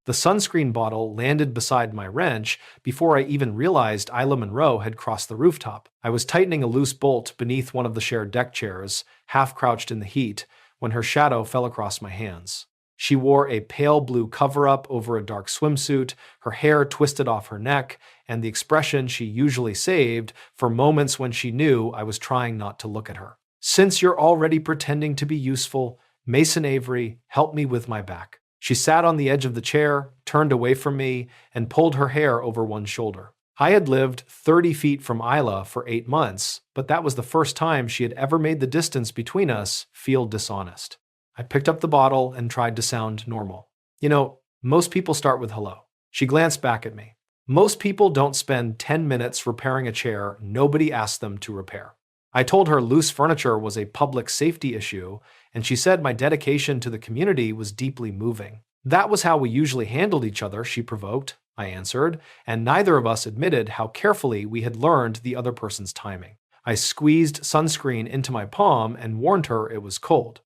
The sunscreen bottle landed beside my wrench before I even realized Isla Monroe had crossed the rooftop. I was tightening a loose bolt beneath one of the shared deck chairs, half crouched in the heat, when her shadow fell across my hands. She wore a pale blue cover-up over a dark swimsuit, her hair twisted off her neck, and the expression she usually saved for moments when she knew I was trying not to look at her. "Since you're already pretending to be useful, Mason Avery, help me with my back." She sat on the edge of the chair, turned away from me, and pulled her hair over one shoulder. I had lived 30 feet from Isla for 8 months, but that was the first time she had ever made the distance between us feel dishonest. I picked up the bottle and tried to sound normal. Most people start with hello. She glanced back at me. Most people don't spend 10 minutes repairing a chair nobody asked them to repair. I told her loose furniture was a public safety issue, and she said my dedication to the community was deeply moving. That was how we usually handled each other, she provoked, I answered, and neither of us admitted how carefully we had learned the other person's timing. I squeezed sunscreen into my palm and warned her it was cold.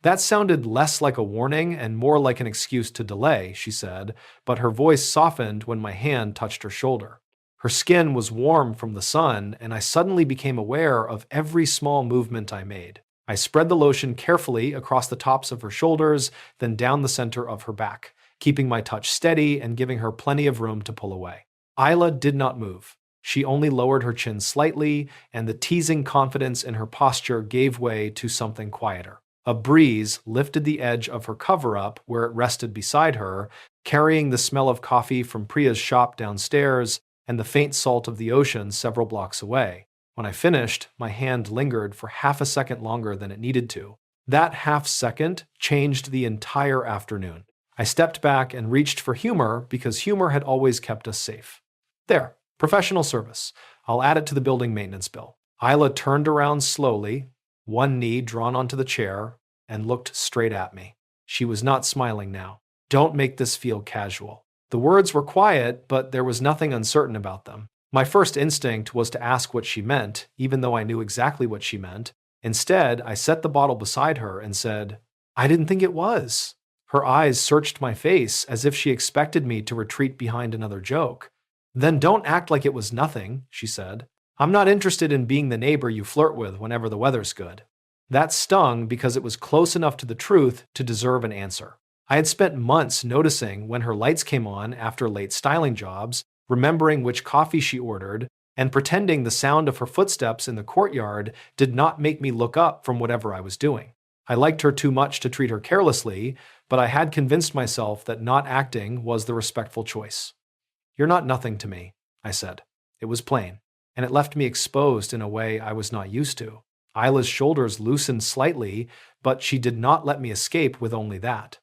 That sounded less like a warning and more like an excuse to delay, she said, but her voice softened when my hand touched her shoulder. Her skin was warm from the sun, and I suddenly became aware of every small movement I made. I spread the lotion carefully across the tops of her shoulders, then down the center of her back, keeping my touch steady and giving her plenty of room to pull away. Isla did not move. She only lowered her chin slightly, and the teasing confidence in her posture gave way to something quieter. A breeze lifted the edge of her cover-up where it rested beside her, carrying the smell of coffee from Priya's shop downstairs and the faint salt of the ocean several blocks away. When I finished, my hand lingered for half a second longer than it needed to. That half second changed the entire afternoon. I stepped back and reached for humor because humor had always kept us safe. There, professional service. I'll add it to the building maintenance bill. Isla turned around slowly, one knee drawn onto the chair, and looked straight at me. She was not smiling now. "Don't make this feel casual." The words were quiet, but there was nothing uncertain about them. My first instinct was to ask what she meant, even though I knew exactly what she meant. Instead, I set the bottle beside her and said, "I didn't think it was." Her eyes searched my face as if she expected me to retreat behind another joke. "Then don't act like it was nothing," she said. "I'm not interested in being the neighbor you flirt with whenever the weather's good." That stung because it was close enough to the truth to deserve an answer. I had spent months noticing when her lights came on after late styling jobs, remembering which coffee she ordered, and pretending the sound of her footsteps in the courtyard did not make me look up from whatever I was doing. I liked her too much to treat her carelessly, but I had convinced myself that not acting was the respectful choice. "You're not nothing to me," I said. It was plain, and it left me exposed in a way I was not used to. Isla's shoulders loosened slightly, but she did not let me escape with only that.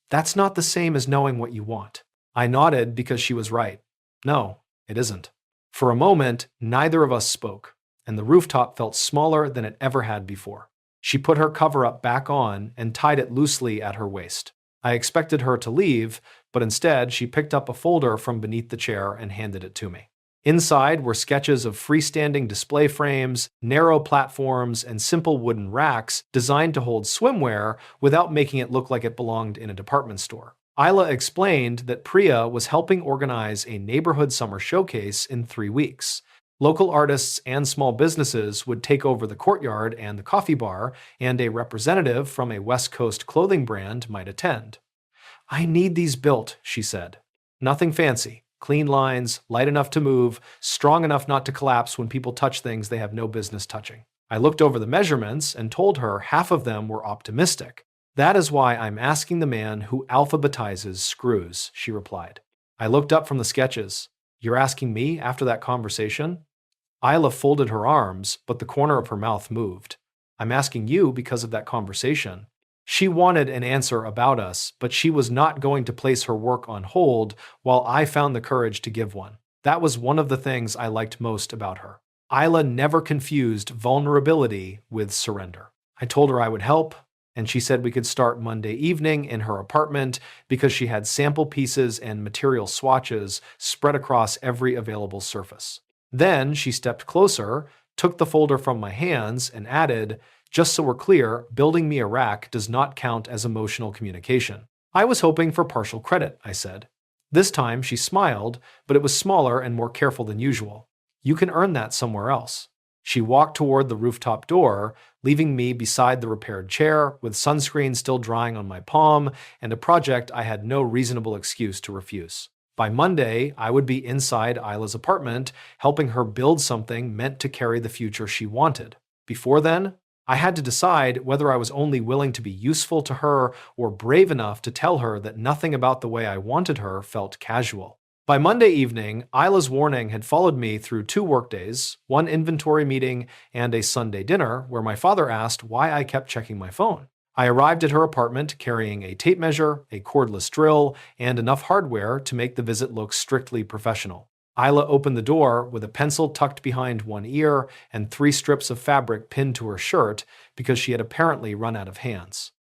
"That's not the same as knowing what you want." I nodded because she was right. No, it isn't. For a moment, neither of us spoke, and the rooftop felt smaller than it ever had before. She put her cover-up back on and tied it loosely at her waist. I expected her to leave, but instead she picked up a folder from beneath the chair and handed it to me. Inside were sketches of freestanding display frames, narrow platforms, and simple wooden racks designed to hold swimwear without making it look like it belonged in a department store. Isla explained that Priya was helping organize a neighborhood summer showcase in 3 weeks. Local artists and small businesses would take over the courtyard and the coffee bar, and a representative from a West Coast clothing brand might attend. "I need these built," she said. "Nothing fancy. Clean lines, light enough to move, strong enough not to collapse when people touch things they have no business touching." I looked over the measurements and told her half of them were optimistic. "That is why I'm asking the man who alphabetizes screws," she replied. I looked up from the sketches. "You're asking me after that conversation?" Isla folded her arms, but the corner of her mouth moved. "I'm asking you because of that conversation." She wanted an answer about us, but she was not going to place her work on hold while I found the courage to give one. That was one of the things I liked most about her. Isla never confused vulnerability with surrender. I told her I would help, and she said we could start Monday evening in her apartment because she had sample pieces and material swatches spread across every available surface. Then she stepped closer, took the folder from my hands, and added, "Just so we're clear, building me a rack does not count as emotional communication. I was hoping for partial credit, I said. This time she smiled, but it was smaller and more careful than usual. You can earn that somewhere else. She walked toward the rooftop door, leaving me beside the repaired chair, with sunscreen still drying on my palm and a project I had no reasonable excuse to refuse. By Monday, I would be inside Isla's apartment, helping her build something meant to carry the future she wanted. Before then, I had to decide whether I was only willing to be useful to her or brave enough to tell her that nothing about the way I wanted her felt casual. By Monday evening, Isla's warning had followed me through 2 workdays, 1 inventory meeting, and a Sunday dinner where my father asked why I kept checking my phone. I arrived at her apartment carrying a tape measure, a cordless drill, and enough hardware to make the visit look strictly professional. Isla opened the door with a pencil tucked behind one ear and 3 strips of fabric pinned to her shirt because she had apparently run out of hands.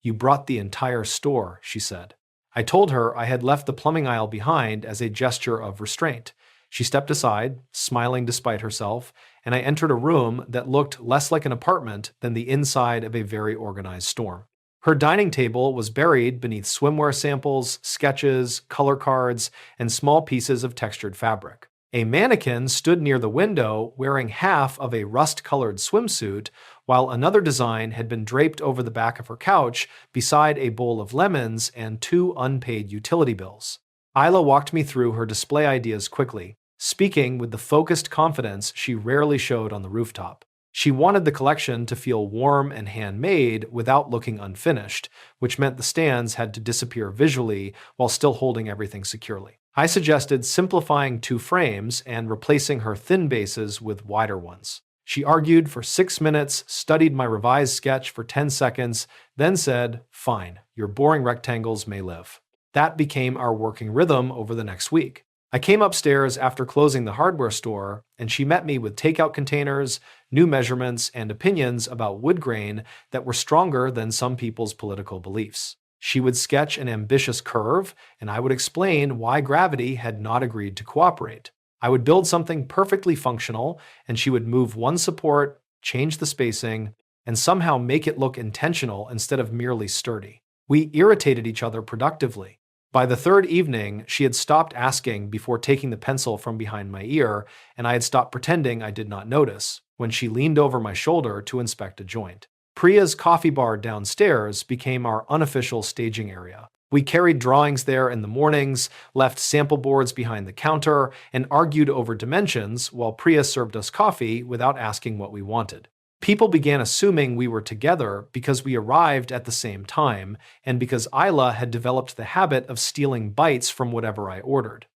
"You brought the entire store," she said. I told her I had left the plumbing aisle behind as a gesture of restraint. She stepped aside, smiling despite herself, and I entered a room that looked less like an apartment than the inside of a very organized storm. Her dining table was buried beneath swimwear samples, sketches, color cards, and small pieces of textured fabric. A mannequin stood near the window wearing half of a rust-colored swimsuit, while another design had been draped over the back of her couch beside a bowl of lemons and 2 unpaid utility bills. Isla walked me through her display ideas quickly, speaking with the focused confidence she rarely showed on the rooftop. She wanted the collection to feel warm and handmade without looking unfinished, which meant the stands had to disappear visually while still holding everything securely. I suggested simplifying 2 frames and replacing her thin bases with wider ones. She argued for 6 minutes, studied my revised sketch for 10 seconds, then said, "Fine, your boring rectangles may live." That became our working rhythm over the next week. I came upstairs after closing the hardware store, and she met me with takeout containers, new measurements, and opinions about wood grain that were stronger than some people's political beliefs. She would sketch an ambitious curve, and I would explain why gravity had not agreed to cooperate. I would build something perfectly functional, and she would move one support, change the spacing, and somehow make it look intentional instead of merely sturdy. We irritated each other productively. By the 3rd evening, she had stopped asking before taking the pencil from behind my ear, and I had stopped pretending I did not notice when she leaned over my shoulder to inspect a joint. Priya's coffee bar downstairs became our unofficial staging area. We carried drawings there in the mornings, left sample boards behind the counter, and argued over dimensions while Priya served us coffee without asking what we wanted. People began assuming we were together because we arrived at the same time and because Isla had developed the habit of stealing bites from whatever I ordered.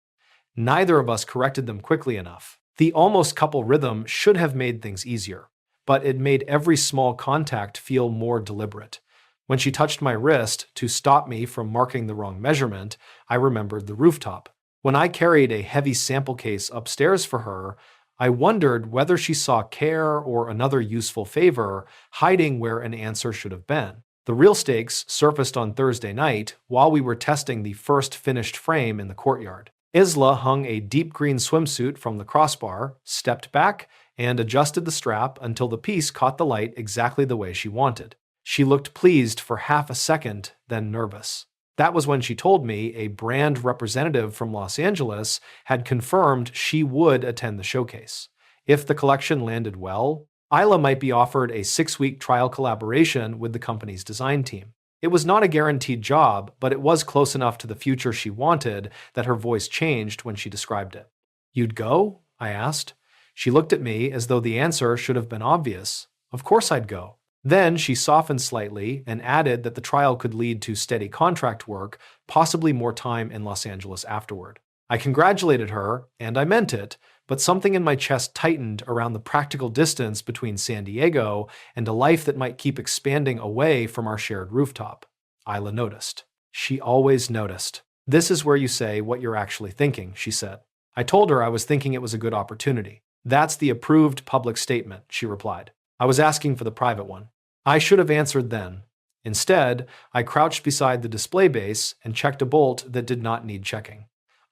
Neither of us corrected them quickly enough. The almost couple rhythm should have made things easier, but it made every small contact feel more deliberate. When she touched my wrist to stop me from marking the wrong measurement, I remembered the rooftop. When I carried a heavy sample case upstairs for her, I wondered whether she saw care or another useful favor hiding where an answer should have been. The real stakes surfaced on Thursday night while we were testing the first finished frame in the courtyard. Isla hung a deep green swimsuit from the crossbar, stepped back, and adjusted the strap until the piece caught the light exactly the way she wanted. She looked pleased for half a second, then nervous. That was when she told me a brand representative from Los Angeles had confirmed she would attend the showcase. If the collection landed well, Isla might be offered a 6-week trial collaboration with the company's design team. It was not a guaranteed job, but it was close enough to the future she wanted that her voice changed when she described it. "You'd go?" I asked. She looked at me as though the answer should have been obvious. Of course I'd go. Then she softened slightly and added that the trial could lead to steady contract work, possibly more time in Los Angeles afterward. I congratulated her, and I meant it, but something in my chest tightened around the practical distance between San Diego and a life that might keep expanding away from our shared rooftop. Isla noticed. She always noticed. "This is where you say what you're actually thinking," she said. I told her I was thinking it was a good opportunity. "That's the approved public statement," she replied. I was asking for the private one. I should have answered then. Instead, I crouched beside the display base and checked a bolt that did not need checking.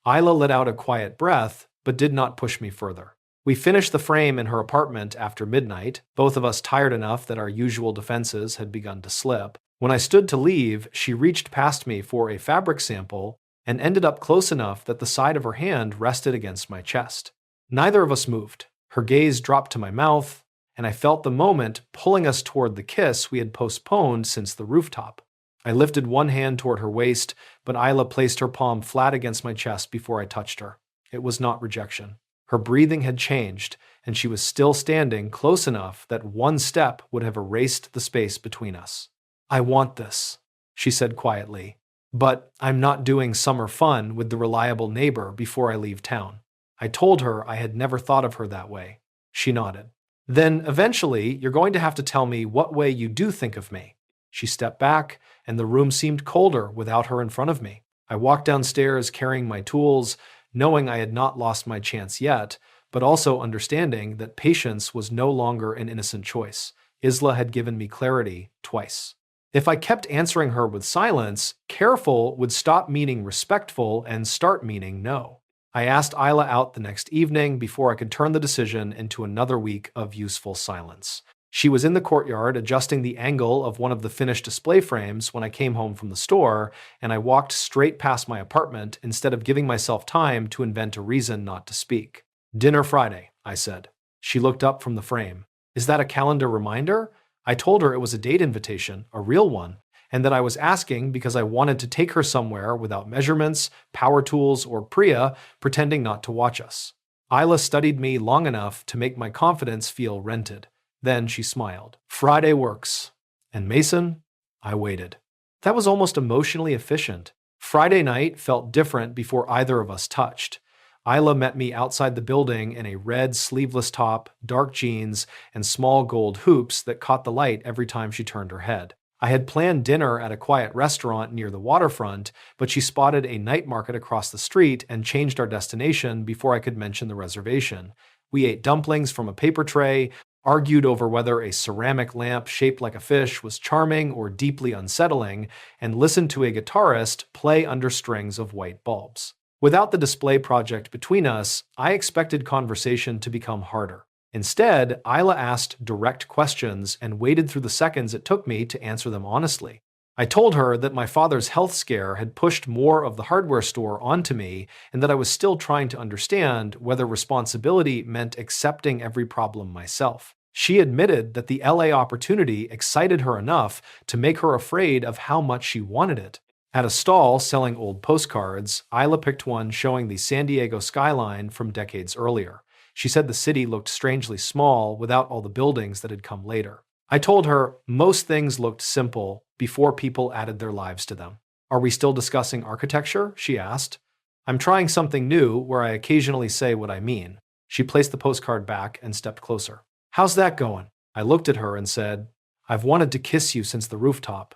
Isla let out a quiet breath, but did not push me further. We finished the frame in her apartment after midnight, both of us tired enough that our usual defenses had begun to slip. When I stood to leave, she reached past me for a fabric sample and ended up close enough that the side of her hand rested against my chest. Neither of us moved. Her gaze dropped to my mouth, and I felt the moment pulling us toward the kiss we had postponed since the rooftop. I lifted one hand toward her waist, but Isla placed her palm flat against my chest before I touched her. It was not rejection. Her breathing had changed, and she was still standing close enough that one step would have erased the space between us. "I want this," she said quietly, "but I'm not doing summer fun with the reliable neighbor before I leave town." I told her I had never thought of her that way. She nodded. "Then eventually, you're going to have to tell me what way you do think of me." She stepped back, and the room seemed colder without her in front of me. I walked downstairs carrying my tools, knowing I had not lost my chance yet, but also understanding that patience was no longer an innocent choice. Isla had given me clarity twice. If I kept answering her with silence, careful would stop meaning respectful and start meaning no. I asked Isla out the next evening before I could turn the decision into another week of useful silence. She was in the courtyard adjusting the angle of one of the finished display frames when I came home from the store, and I walked straight past my apartment instead of giving myself time to invent a reason not to speak. "Dinner Friday," I said. She looked up from the frame. "Is that a calendar reminder?" I told her it was a date invitation, a real one, and that I was asking because I wanted to take her somewhere without measurements, power tools, or Priya pretending not to watch us. Isla studied me long enough to make my confidence feel rented. Then she smiled. "Friday works." "And Mason?" I waited. That was almost emotionally efficient. Friday night felt different before either of us touched. Isla met me outside the building in a red sleeveless top, dark jeans, and small gold hoops that caught the light every time she turned her head. I had planned dinner at a quiet restaurant near the waterfront, but she spotted a night market across the street and changed our destination before I could mention the reservation. We ate dumplings from a paper tray, argued over whether a ceramic lamp shaped like a fish was charming or deeply unsettling, and listened to a guitarist play under strings of white bulbs. Without the display project between us, I expected conversation to become harder. Instead, Isla asked direct questions and waited through the seconds it took me to answer them honestly. I told her that my father's health scare had pushed more of the hardware store onto me and that I was still trying to understand whether responsibility meant accepting every problem myself. She admitted that the LA opportunity excited her enough to make her afraid of how much she wanted it. At a stall selling old postcards, Isla picked one showing the San Diego skyline from decades earlier. She said the city looked strangely small without all the buildings that had come later. I told her most things looked simple before people added their lives to them. "Are we still discussing architecture?" she asked. "I'm trying something new where I occasionally say what I mean." She placed the postcard back and stepped closer. "How's that going?" I looked at her and said, "I've wanted to kiss you since the rooftop."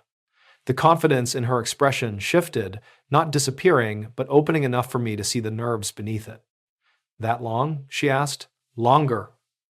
The confidence in her expression shifted, not disappearing, but opening enough for me to see the nerves beneath it. "That long?" she asked. "Longer."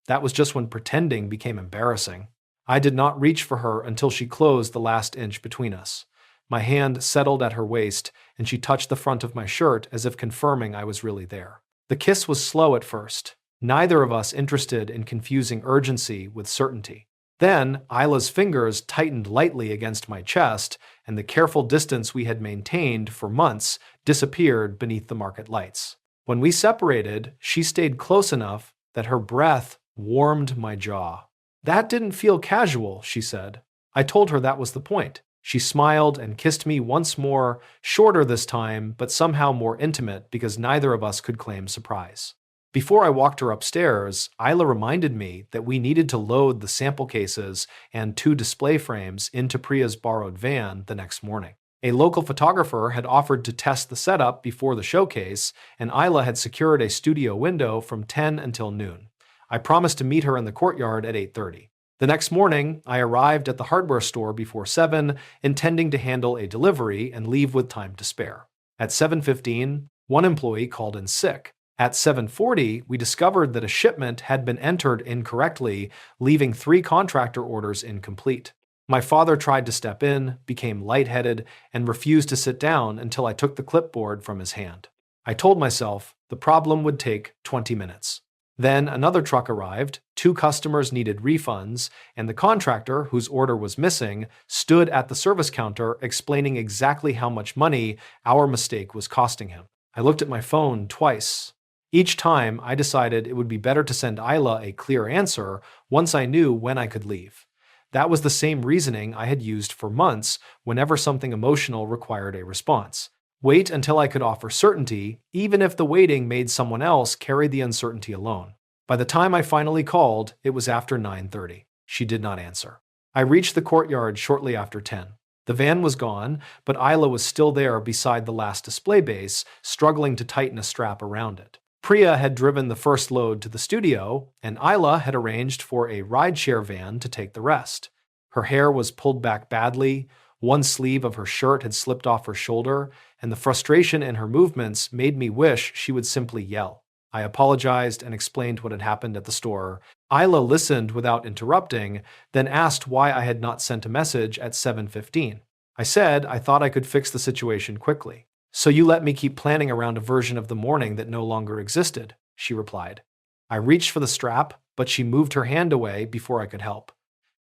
That was just when pretending became embarrassing. I did not reach for her until she closed the last inch between us. My hand settled at her waist, and she touched the front of my shirt as if confirming I was really there. The kiss was slow at first, neither of us interested in confusing urgency with certainty. Then, Isla's fingers tightened lightly against my chest, and the careful distance we had maintained for months disappeared beneath the market lights. When we separated, she stayed close enough that her breath warmed my jaw. "That didn't feel casual," she said. I told her that was the point. She smiled and kissed me once more, shorter this time, but somehow more intimate because neither of us could claim surprise. Before I walked her upstairs, Isla reminded me that we needed to load the sample cases and 2 display frames into Priya's borrowed van the next morning. A local photographer had offered to test the setup before the showcase, and Isla had secured a studio window from 10 until noon. I promised to meet her in the courtyard at 8:30. The next morning, I arrived at the hardware store before 7, intending to handle a delivery and leave with time to spare. At 7:15, one employee called in sick. At 7:40, we discovered that a shipment had been entered incorrectly, leaving 3 contractor orders incomplete. My father tried to step in, became lightheaded, and refused to sit down until I took the clipboard from his hand. I told myself the problem would take 20 minutes. Then another truck arrived, 2 customers needed refunds, and the contractor, whose order was missing, stood at the service counter explaining exactly how much money our mistake was costing him. I looked at my phone twice. Each time, I decided it would be better to send Isla a clear answer once I knew when I could leave. That was the same reasoning I had used for months whenever something emotional required a response. Wait until I could offer certainty, even if the waiting made someone else carry the uncertainty alone. By the time I finally called, it was after 9:30. She did not answer. I reached the courtyard shortly after 10. The van was gone, but Isla was still there beside the last display base, struggling to tighten a strap around it. Priya had driven the first load to the studio, and Isla had arranged for a rideshare van to take the rest. Her hair was pulled back badly, one sleeve of her shirt had slipped off her shoulder, and the frustration in her movements made me wish she would simply yell. I apologized and explained what had happened at the store. Isla listened without interrupting, then asked why I had not sent a message at 7:15. I said I thought I could fix the situation quickly. "So you let me keep planning around a version of the morning that no longer existed," she replied. I reached for the strap, but she moved her hand away before I could help.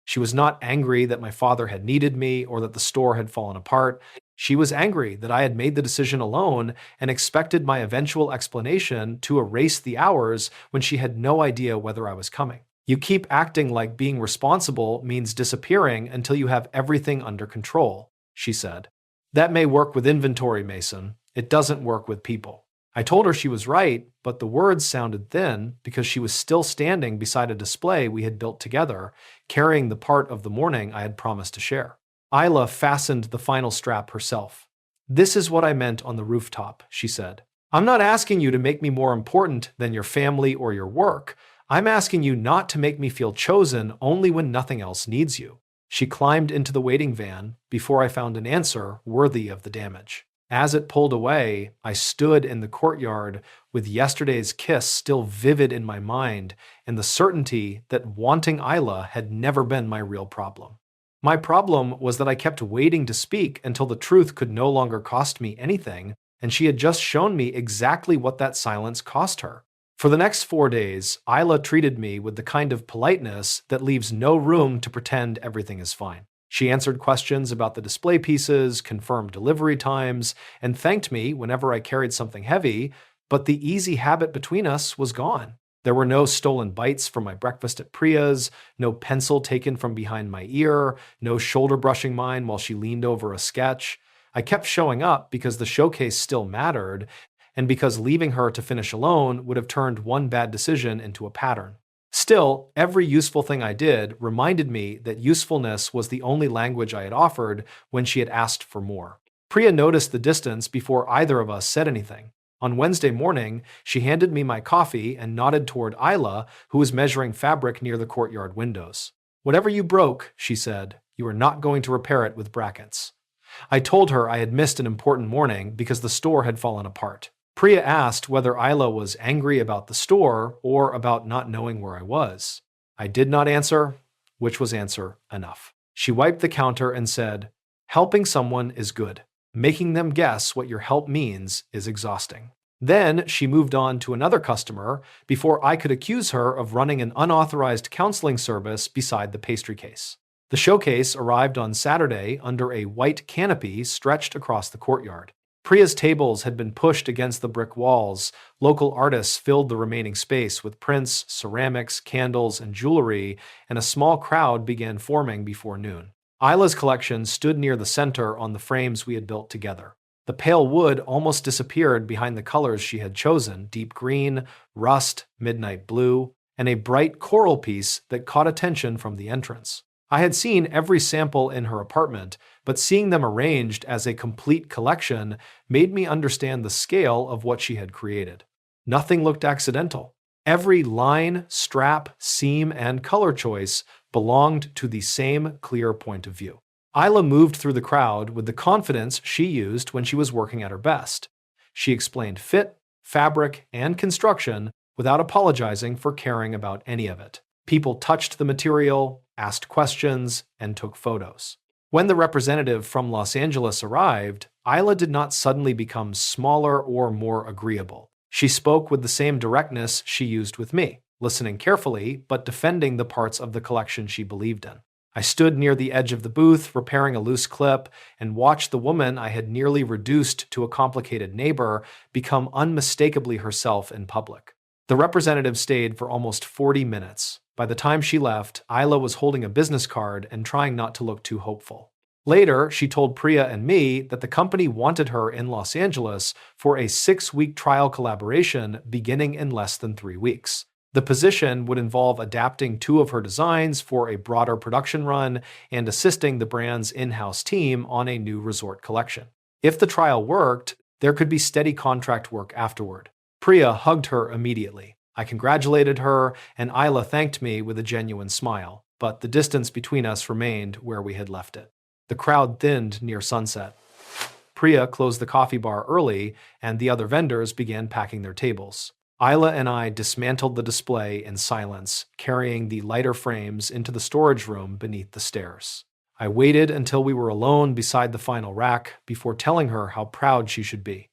She was not angry that my father had needed me or that the store had fallen apart. She was angry that I had made the decision alone and expected my eventual explanation to erase the hours when she had no idea whether I was coming. "You keep acting like being responsible means disappearing until you have everything under control," she said. "That may work with inventory, Mason. It doesn't work with people." I told her she was right, but the words sounded thin because she was still standing beside a display we had built together, carrying the part of the morning I had promised to share. Isla fastened the final strap herself. "This is what I meant on the rooftop," she said. "I'm not asking you to make me more important than your family or your work. I'm asking you not to make me feel chosen only when nothing else needs you." She climbed into the waiting van before I found an answer worthy of the damage. As it pulled away, I stood in the courtyard with yesterday's kiss still vivid in my mind and the certainty that wanting Isla had never been my real problem. My problem was that I kept waiting to speak until the truth could no longer cost me anything, and she had just shown me exactly what that silence cost her. For the next 4 days, Isla treated me with the kind of politeness that leaves no room to pretend everything is fine. She answered questions about the display pieces, confirmed delivery times, and thanked me whenever I carried something heavy, but the easy habit between us was gone. There were no stolen bites from my breakfast at Priya's, no pencil taken from behind my ear, no shoulder brushing mine while she leaned over a sketch. I kept showing up because the showcase still mattered, and because leaving her to finish alone would have turned one bad decision into a pattern. Still, every useful thing I did reminded me that usefulness was the only language I had offered when she had asked for more. Priya noticed the distance before either of us said anything. On Wednesday morning, she handed me my coffee and nodded toward Isla, who was measuring fabric near the courtyard windows. "Whatever you broke," she said, "you are not going to repair it with brackets." I told her I had missed an important morning because the store had fallen apart. Priya asked whether Isla was angry about the store or about not knowing where I was. I did not answer, which was answer enough. She wiped the counter and said, "Helping someone is good. Making them guess what your help means is exhausting." Then she moved on to another customer before I could accuse her of running an unauthorized counseling service beside the pastry case. The showcase arrived on Saturday under a white canopy stretched across the courtyard. Priya's tables had been pushed against the brick walls. Local artists filled the remaining space with prints, ceramics, candles, and jewelry, and a small crowd began forming before noon. Isla's collection stood near the center on the frames we had built together. The pale wood almost disappeared behind the colors she had chosen: deep green, rust, midnight blue, and a bright coral piece that caught attention from the entrance. I had seen every sample in her apartment, but seeing them arranged as a complete collection made me understand the scale of what she had created. Nothing looked accidental. Every line, strap, seam, and color choice belonged to the same clear point of view. Isla moved through the crowd with the confidence she used when she was working at her best. She explained fit, fabric, and construction without apologizing for caring about any of it. People touched the material, asked questions, and took photos. When the representative from Los Angeles arrived, Isla did not suddenly become smaller or more agreeable. She spoke with the same directness she used with me, listening carefully but defending the parts of the collection she believed in. I stood near the edge of the booth, repairing a loose clip, and watched the woman I had nearly reduced to a complicated neighbor become unmistakably herself in public. The representative stayed for almost 40 minutes. By the time she left, Isla was holding a business card and trying not to look too hopeful. Later, she told Priya and me that the company wanted her in Los Angeles for a 6-week trial collaboration beginning in less than 3 weeks. The position would involve adapting 2 of her designs for a broader production run and assisting the brand's in-house team on a new resort collection. If the trial worked, there could be steady contract work afterward. Priya hugged her immediately. I congratulated her, and Isla thanked me with a genuine smile, but the distance between us remained where we had left it. The crowd thinned near sunset. Priya closed the coffee bar early, and the other vendors began packing their tables. Isla and I dismantled the display in silence, carrying the lighter frames into the storage room beneath the stairs. I waited until we were alone beside the final rack before telling her how proud she should be.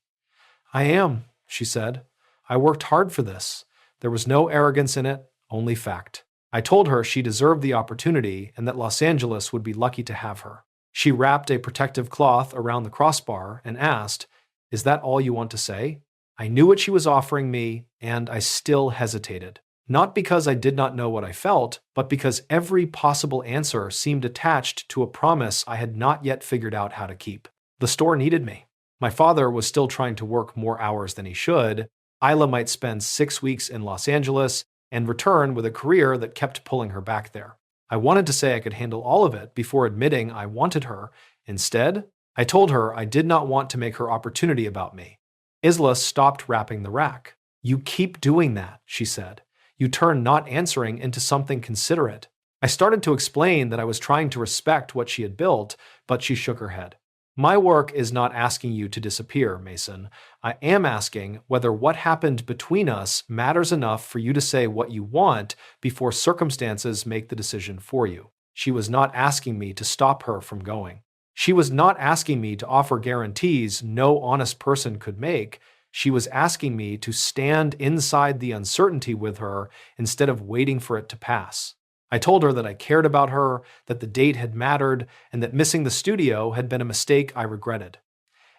"I am," she said. "I worked hard for this. There was no arrogance in it, only fact." I told her she deserved the opportunity and that Los Angeles would be lucky to have her. She wrapped a protective cloth around the crossbar and asked, "Is that all you want to say?" I knew what she was offering me, and I still hesitated. Not because I did not know what I felt, but because every possible answer seemed attached to a promise I had not yet figured out how to keep. The store needed me. My father was still trying to work more hours than he should. Isla might spend 6 weeks in Los Angeles and return with a career that kept pulling her back there. I wanted to say I could handle all of it before admitting I wanted her. Instead, I told her I did not want to make her opportunity about me. Isla stopped wrapping the rack. "You keep doing that," she said. "You turn not answering into something considerate." I started to explain that I was trying to respect what she had built, but she shook her head. "My work is not asking you to disappear, Mason. I am asking whether what happened between us matters enough for you to say what you want before circumstances make the decision for you." She was not asking me to stop her from going. She was not asking me to offer guarantees no honest person could make. She was asking me to stand inside the uncertainty with her instead of waiting for it to pass. I told her that I cared about her, that the date had mattered, and that missing the studio had been a mistake I regretted.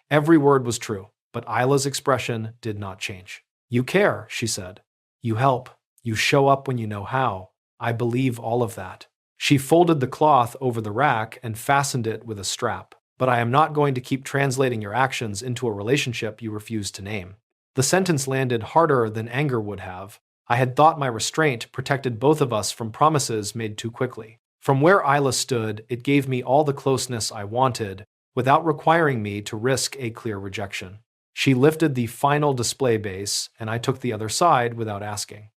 Every word was true, but Isla's expression did not change. "You care," she said. "You help. You show up when you know how. I believe all of that." She folded the cloth over the rack and fastened it with a strap. "But I am not going to keep translating your actions into a relationship you refuse to name." The sentence landed harder than anger would have. I had thought my restraint protected both of us from promises made too quickly. From where Isla stood, it gave me all the closeness I wanted, without requiring me to risk a clear rejection. She lifted the final display base, and I took the other side without asking.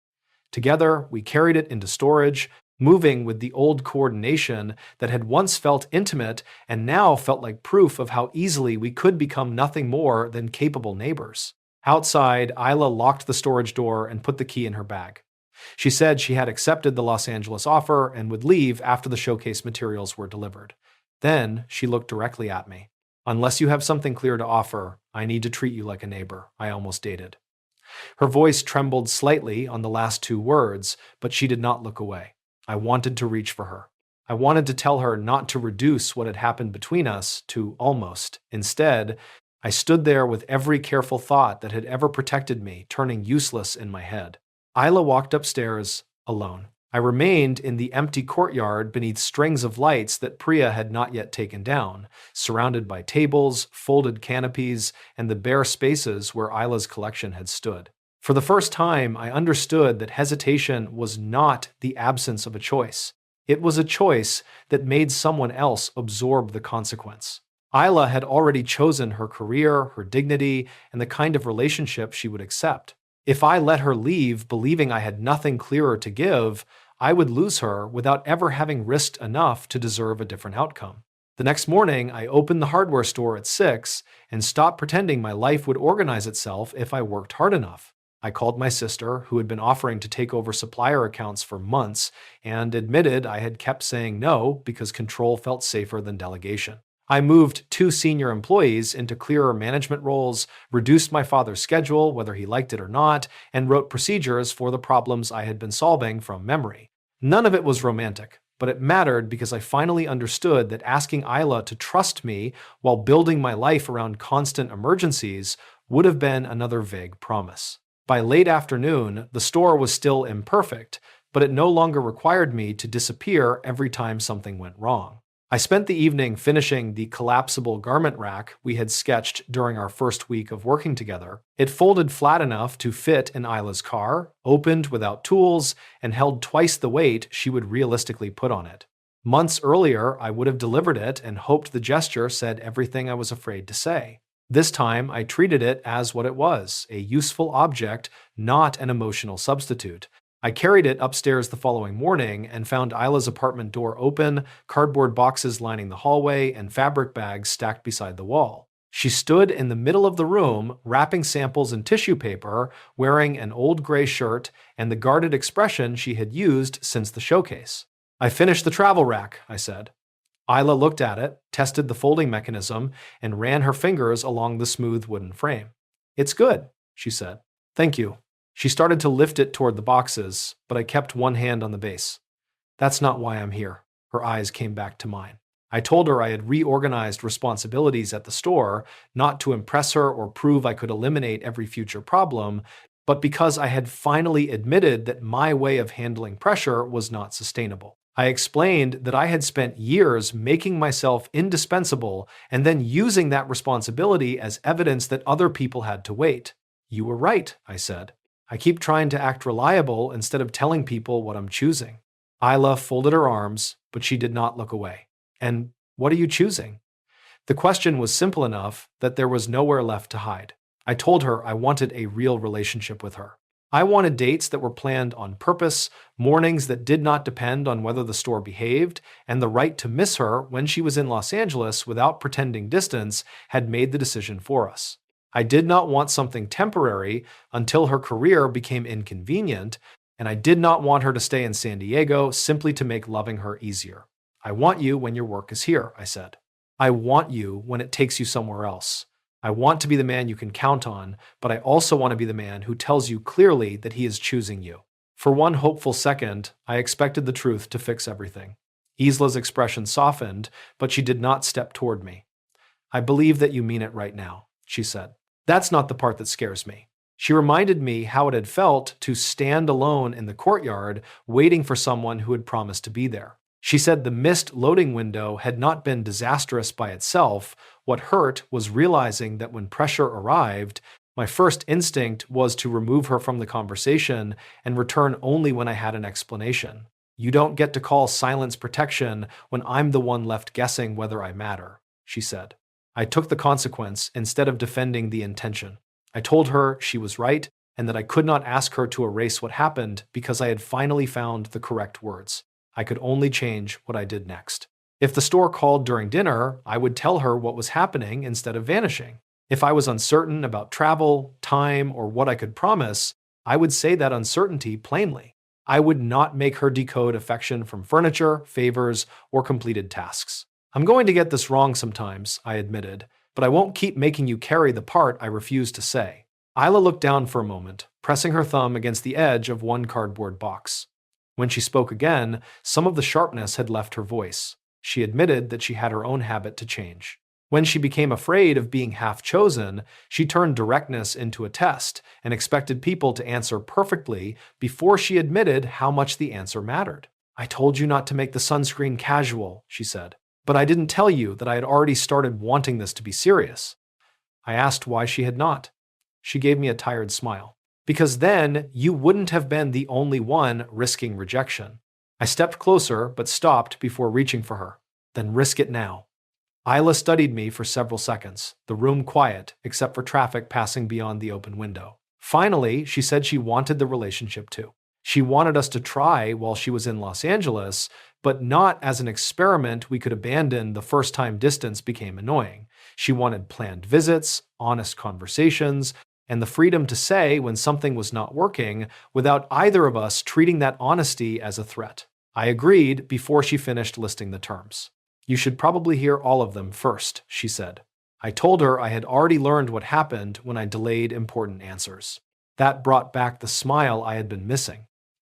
Together, we carried it into storage, moving with the old coordination that had once felt intimate and now felt like proof of how easily we could become nothing more than capable neighbors. Outside, Isla locked the storage door and put the key in her bag. She said she had accepted the Los Angeles offer and would leave after the showcase materials were delivered. Then she looked directly at me. "Unless you have something clear to offer, I need to treat you like a neighbor," I almost dated. Her voice trembled slightly on the last 2 words, but she did not look away. I wanted to reach for her. I wanted to tell her not to reduce what had happened between us to almost. Instead, I stood there with every careful thought that had ever protected me turning useless in my head. Isla walked upstairs, alone. I remained in the empty courtyard beneath strings of lights that Priya had not yet taken down, surrounded by tables, folded canopies, and the bare spaces where Isla's collection had stood. For the first time, I understood that hesitation was not the absence of a choice. It was a choice that made someone else absorb the consequence. Isla had already chosen her career, her dignity, and the kind of relationship she would accept. If I let her leave believing I had nothing clearer to give, I would lose her without ever having risked enough to deserve a different outcome. The next morning, I opened the hardware store at 6 and stopped pretending my life would organize itself if I worked hard enough. I called my sister, who had been offering to take over supplier accounts for months, and admitted I had kept saying no because control felt safer than delegation. I moved 2 senior employees into clearer management roles, reduced my father's schedule, whether he liked it or not, and wrote procedures for the problems I had been solving from memory. None of it was romantic, but it mattered because I finally understood that asking Isla to trust me while building my life around constant emergencies would have been another vague promise. By late afternoon, the store was still imperfect, but it no longer required me to disappear every time something went wrong. I spent the evening finishing the collapsible garment rack we had sketched during our first week of working together. It folded flat enough to fit in Isla's car, opened without tools, and held twice the weight she would realistically put on it. Months earlier, I would have delivered it and hoped the gesture said everything I was afraid to say. This time, I treated it as what it was, a useful object, not an emotional substitute. I carried it upstairs the following morning and found Isla's apartment door open, cardboard boxes lining the hallway, and fabric bags stacked beside the wall. She stood in the middle of the room, wrapping samples in tissue paper, wearing an old gray shirt and the guarded expression she had used since the showcase. "I finished the travel rack," I said. Isla looked at it, tested the folding mechanism, and ran her fingers along the smooth wooden frame. "It's good," she said. "Thank you." She started to lift it toward the boxes, but I kept one hand on the base. "That's not why I'm here." Her eyes came back to mine. I told her I had reorganized responsibilities at the store, not to impress her or prove I could eliminate every future problem, but because I had finally admitted that my way of handling pressure was not sustainable. I explained that I had spent years making myself indispensable and then using that responsibility as evidence that other people had to wait. "You were right," I said. "I keep trying to act reliable instead of telling people what I'm choosing." Isla folded her arms, but she did not look away. "And what are you choosing?" The question was simple enough that there was nowhere left to hide. I told her I wanted a real relationship with her. I wanted dates that were planned on purpose, mornings that did not depend on whether the store behaved, and the right to miss her when she was in Los Angeles without pretending distance had made the decision for us. I did not want something temporary until her career became inconvenient, and I did not want her to stay in San Diego simply to make loving her easier. "I want you when your work is here," I said. "I want you when it takes you somewhere else. I want to be the man you can count on, but I also want to be the man who tells you clearly that he is choosing you." For one hopeful second, I expected the truth to fix everything. Isla's expression softened, but she did not step toward me. "I believe that you mean it right now," she said. "That's not the part that scares me." She reminded me how it had felt to stand alone in the courtyard, waiting for someone who had promised to be there. She said the missed loading window had not been disastrous by itself. What hurt was realizing that when pressure arrived, my first instinct was to remove her from the conversation and return only when I had an explanation. "You don't get to call silence protection when I'm the one left guessing whether I matter," she said. I took the consequence instead of defending the intention. I told her she was right and that I could not ask her to erase what happened because I had finally found the correct words. I could only change what I did next. If the store called during dinner, I would tell her what was happening instead of vanishing. If I was uncertain about travel, time, or what I could promise, I would say that uncertainty plainly. I would not make her decode affection from furniture, favors, or completed tasks. "I'm going to get this wrong sometimes," I admitted, "but I won't keep making you carry the part I refuse to say." Isla looked down for a moment, pressing her thumb against the edge of one cardboard box. When she spoke again, some of the sharpness had left her voice. She admitted that she had her own habit to change. When she became afraid of being half-chosen, she turned directness into a test and expected people to answer perfectly before she admitted how much the answer mattered. "I told you not to make the sunscreen casual," she said. "But I didn't tell you that I had already started wanting this to be serious." I asked why she had not. She gave me a tired smile. "Because then you wouldn't have been the only one risking rejection." I stepped closer but stopped before reaching for her. "Then risk it now." Isla studied me for several seconds, the room quiet except for traffic passing beyond the open window. Finally, she said she wanted the relationship too. She wanted us to try while she was in Los Angeles, but not as an experiment we could abandon the first time distance became annoying. She wanted planned visits, honest conversations, and the freedom to say when something was not working without either of us treating that honesty as a threat. I agreed before she finished listing the terms. You should probably hear all of them first, she said. I told her I had already learned what happened when I delayed important answers. That brought back the smile I had been missing.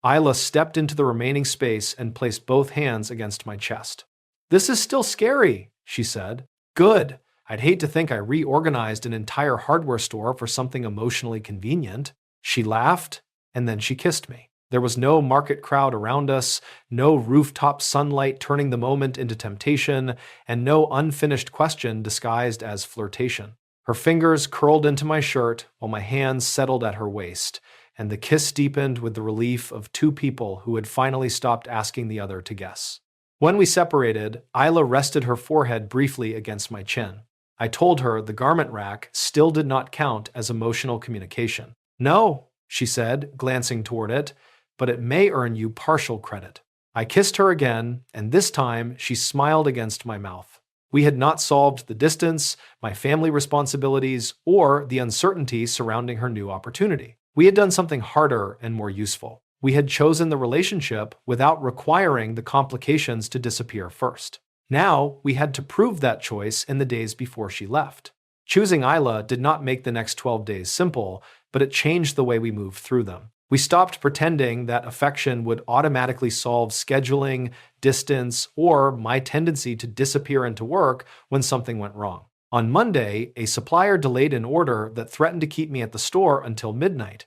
Isla stepped into the remaining space and placed both hands against my chest. This is still scary, she said. Good. I'd hate to think I reorganized an entire hardware store for something emotionally convenient. She laughed, and then she kissed me. There was no market crowd around us, no rooftop sunlight turning the moment into temptation, and no unfinished question disguised as flirtation. Her fingers curled into my shirt while my hands settled at her waist, and the kiss deepened with the relief of two people who had finally stopped asking the other to guess. When we separated, Isla rested her forehead briefly against my chin. I told her the garment rack still did not count as emotional communication. No, she said, glancing toward it, but it may earn you partial credit. I kissed her again, and this time she smiled against my mouth. We had not solved the distance, my family responsibilities, or the uncertainty surrounding her new opportunity. We had done something harder and more useful. We had chosen the relationship without requiring the complications to disappear first. Now, we had to prove that choice in the days before she left. Choosing Isla did not make the next 12 days simple, but it changed the way we moved through them. We stopped pretending that affection would automatically solve scheduling, distance, or my tendency to disappear into work when something went wrong. On Monday, a supplier delayed an order that threatened to keep me at the store until midnight.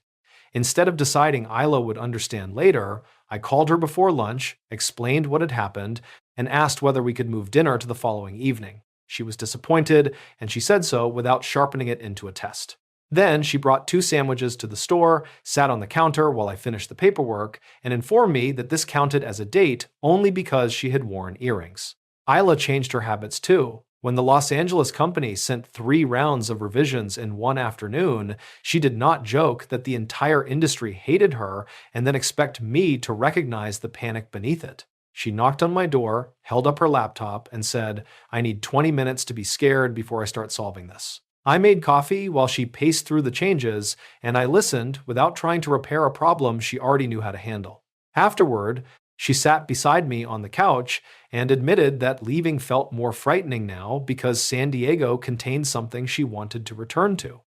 Instead of deciding Isla would understand later, I called her before lunch, explained what had happened, and asked whether we could move dinner to the following evening. She was disappointed, and she said so without sharpening it into a test. Then she brought 2 sandwiches to the store, sat on the counter while I finished the paperwork, and informed me that this counted as a date only because she had worn earrings. Isla changed her habits too. When the Los Angeles company sent 3 rounds of revisions in one afternoon, she did not joke that the entire industry hated her and then expect me to recognize the panic beneath it. She knocked on my door, held up her laptop, and said, "I need 20 minutes to be scared before I start solving this." I made coffee while she paced through the changes, and I listened without trying to repair a problem she already knew how to handle. Afterward, she sat beside me on the couch and admitted that leaving felt more frightening now because San Diego contained something she wanted to return to.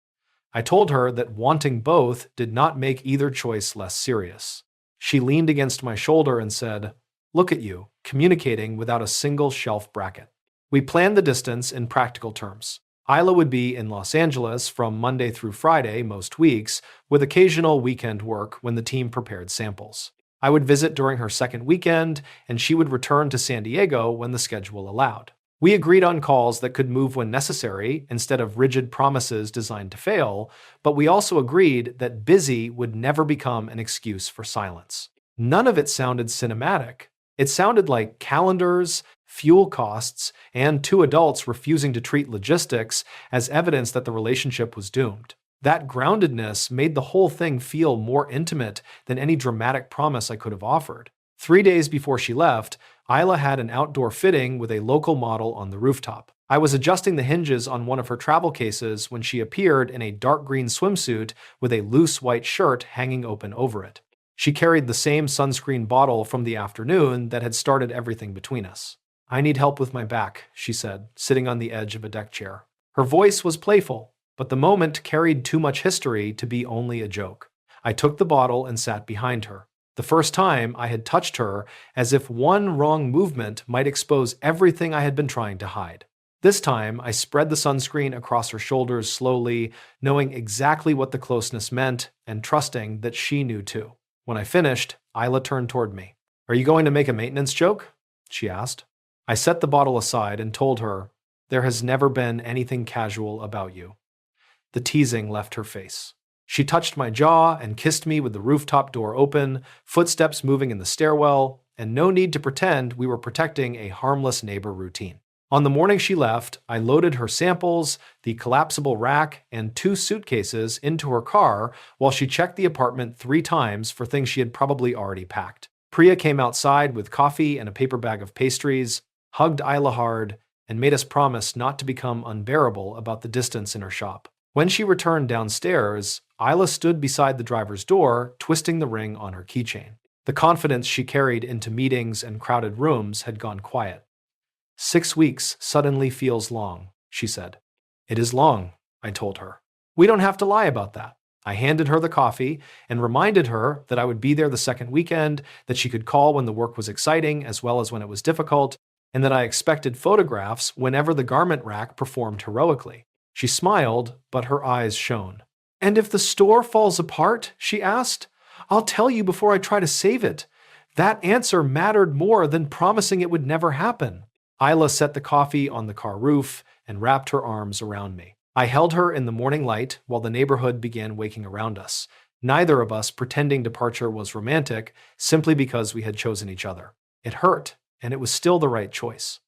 I told her that wanting both did not make either choice less serious. She leaned against my shoulder and said, "Look at you, communicating without a single shelf bracket." We planned the distance in practical terms. Isla would be in Los Angeles from Monday through Friday most weeks, with occasional weekend work when the team prepared samples. I would visit during her second weekend, and she would return to San Diego when the schedule allowed. We agreed on calls that could move when necessary instead of rigid promises designed to fail, but we also agreed that busy would never become an excuse for silence. None of it sounded cinematic. It sounded like calendars, fuel costs, and 2 adults refusing to treat logistics as evidence that the relationship was doomed. That groundedness made the whole thing feel more intimate than any dramatic promise I could have offered. 3 days before she left, Isla had an outdoor fitting with a local model on the rooftop. I was adjusting the hinges on one of her travel cases when she appeared in a dark green swimsuit with a loose white shirt hanging open over it. She carried the same sunscreen bottle from the afternoon that had started everything between us. "I need help with my back," she said, sitting on the edge of a deck chair. Her voice was playful, but the moment carried too much history to be only a joke. I took the bottle and sat behind her. The first time I had touched her as if one wrong movement might expose everything I had been trying to hide. This time, I spread the sunscreen across her shoulders slowly, knowing exactly what the closeness meant and trusting that she knew too. When I finished, Isla turned toward me. "Are you going to make a maintenance joke?" she asked. I set the bottle aside and told her, "There has never been anything casual about you." The teasing left her face. She touched my jaw and kissed me with the rooftop door open, footsteps moving in the stairwell, and no need to pretend we were protecting a harmless neighbor routine. On the morning she left, I loaded her samples, the collapsible rack, and 2 suitcases into her car while she checked the apartment 3 times for things she had probably already packed. Priya came outside with coffee and a paper bag of pastries, hugged Isla hard, and made us promise not to become unbearable about the distance in her shop. When she returned downstairs, Isla stood beside the driver's door, twisting the ring on her keychain. The confidence she carried into meetings and crowded rooms had gone quiet. 6 weeks suddenly feels long, she said. It is long, I told her. We don't have to lie about that. I handed her the coffee and reminded her that I would be there the second weekend, that she could call when the work was exciting as well as when it was difficult, and that I expected photographs whenever the garment rack performed heroically. She smiled, but her eyes shone. And if the store falls apart, she asked, I'll tell you before I try to save it. That answer mattered more than promising it would never happen. Isla set the coffee on the car roof and wrapped her arms around me. I held her in the morning light while the neighborhood began waking around us, neither of us pretending departure was romantic simply because we had chosen each other. It hurt, and it was still the right choice.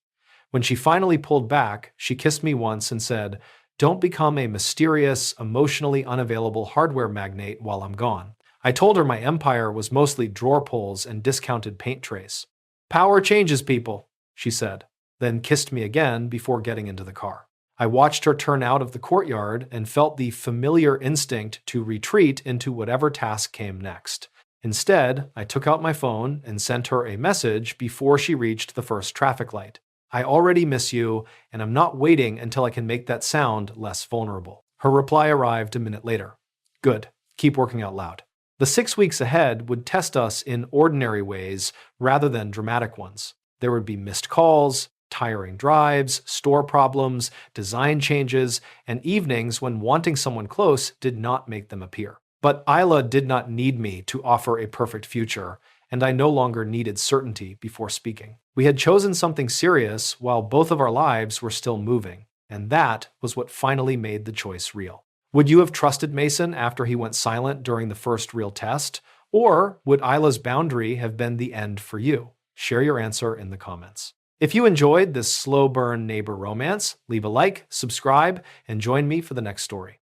When she finally pulled back, she kissed me once and said, Don't become a mysterious, emotionally unavailable hardware magnate while I'm gone. I told her my empire was mostly drawer pulls and discounted paint trays. Power changes people, she said, then kissed me again before getting into the car. I watched her turn out of the courtyard and felt the familiar instinct to retreat into whatever task came next. Instead, I took out my phone and sent her a message before she reached the first traffic light. I already miss you, and I'm not waiting until I can make that sound less vulnerable. Her reply arrived a minute later. Good. Keep working out loud. The 6 weeks ahead would test us in ordinary ways rather than dramatic ones. There would be missed calls, tiring drives, store problems, design changes, and evenings when wanting someone close did not make them appear. But Isla did not need me to offer a perfect future, and I no longer needed certainty before speaking. We had chosen something serious while both of our lives were still moving, and that was what finally made the choice real. Would you have trusted Mason after he went silent during the first real test? Or would Isla's boundary have been the end for you? Share your answer in the comments. If you enjoyed this slow burn neighbor romance, leave a like, subscribe, and join me for the next story.